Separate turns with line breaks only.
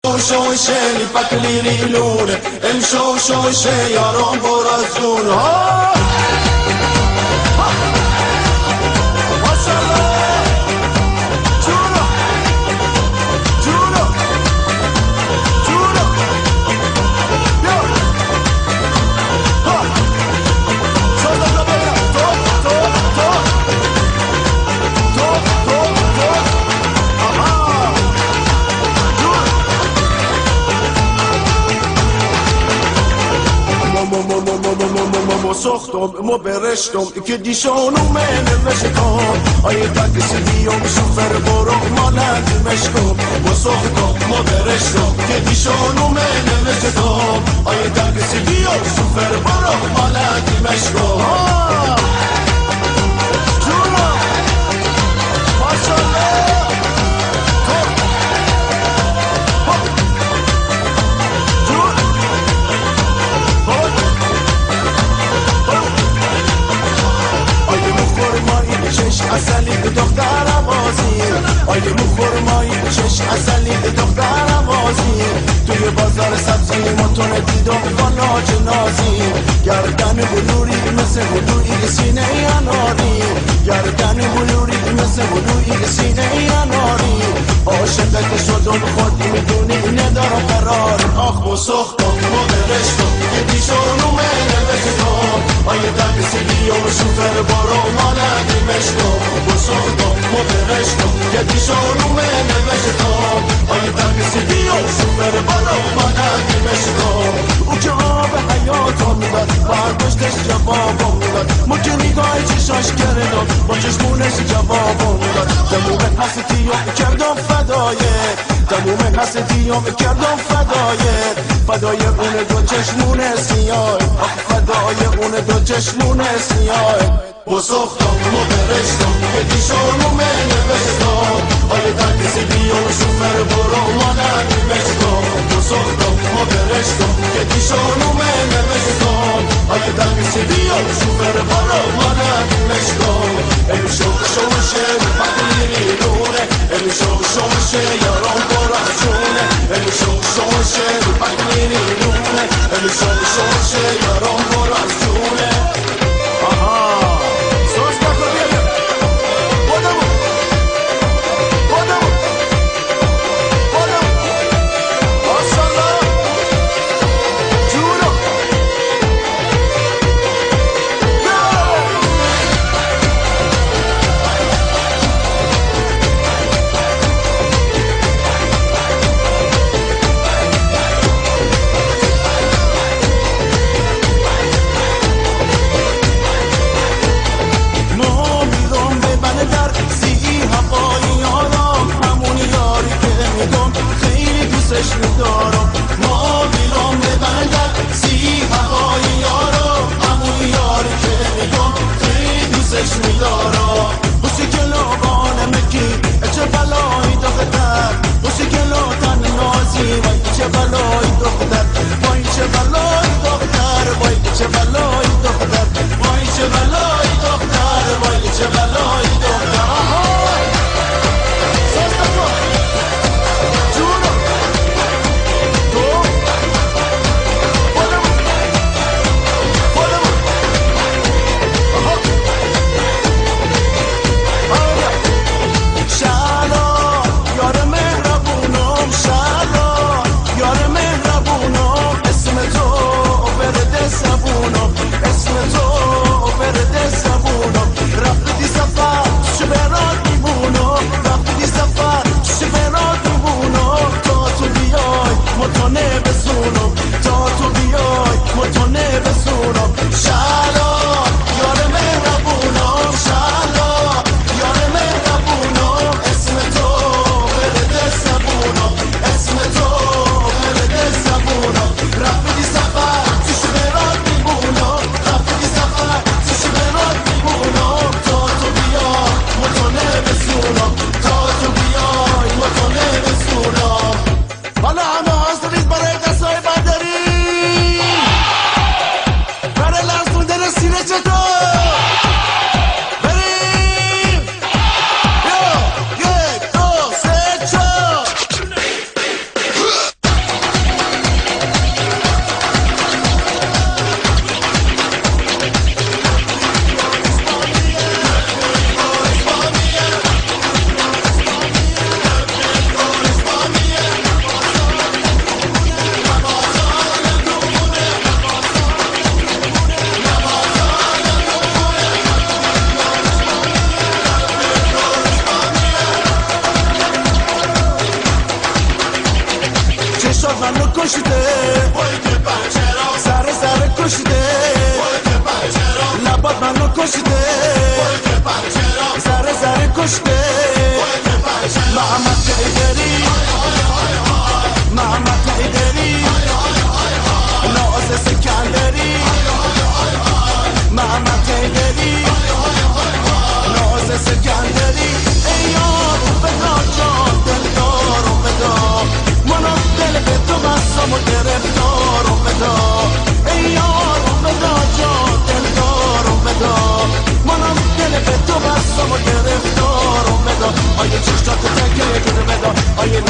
شوشه پکلیری لونه امشو شوشه یارم برازون ها ساختم ما برشتم که دیشانو من نشکم آیه تکسی بیام شوفر برو مالک مشکم ما ساختم ما برشتم که دیشانو من نشکم آیه تکسی بیام شوفر برو مالک مشکم جونا ماشالله چش اصلی به دخترم آزیر آیه مخورمایی چش اصلی به دخترم آزیر توی بازار سبزی موتون دیدم با ناج نازی گردن بلوری مثل بلوری سینه اناری گردن بلوری مثل بلوری سینه اناری عاشقت شدم خود میدونی ندارم قرار آخ و سختم و برشتم که دیشانو من بشتم آیه دکسی بیام شوفر بارو مالک مشتم و سختم و برشتم که دیشانو من بشتم آیه دکسی بیام شوفر بارو مالک مشتم او که آب حیاتم میداد برداشتش جوابم میداد مکه نگاه چشاش کردم با چشمونش جوابم میداد تموم حسیتیام کردم فدایت تموم حسیتیام کردم فدای اون دو چشمون سیاه فدای اون دو چشمون سیاه با سختم و برشتم که دیشانو من نوشتم آیه تکسی بیام شوفر برو مانک مشتم با سختم و برشتم که دیشانو من نوشتم آیه تکسی بیام شوفر برو مانک مشتم امشو شوشه پکلیری لونه امشو شوشه یارم برازونه امشو شوشه پکلیری لونه امشو شوشه یارم برازونه ما بیرام ببندد سی هوای یارم همون یاری که میگم خیلی دوستش میدارم بوسی گلابان مکی چه بلایی دختر بوسی گلاتن نازی وای چه بلایی دختر وای چه بلایی دختر وای چه بلایی دختر وای چه بلایی دختر وای چه بلایی دختر چشات منو کشیده سر سر کشیده لبات منو کشیده سر سر کشیده محمد حیدری محمد حیدری ناز سکندری محمد حیدری ناز سکندری ای یارو بدا جان دلدارو بدا منو دل به تو بستم و گرفتارو بدا ای یارو بدا جان دلدارو بدا منو دل به تو بستم و گرفتارو بدا آیه چشتاتو تکه بده بدا آیه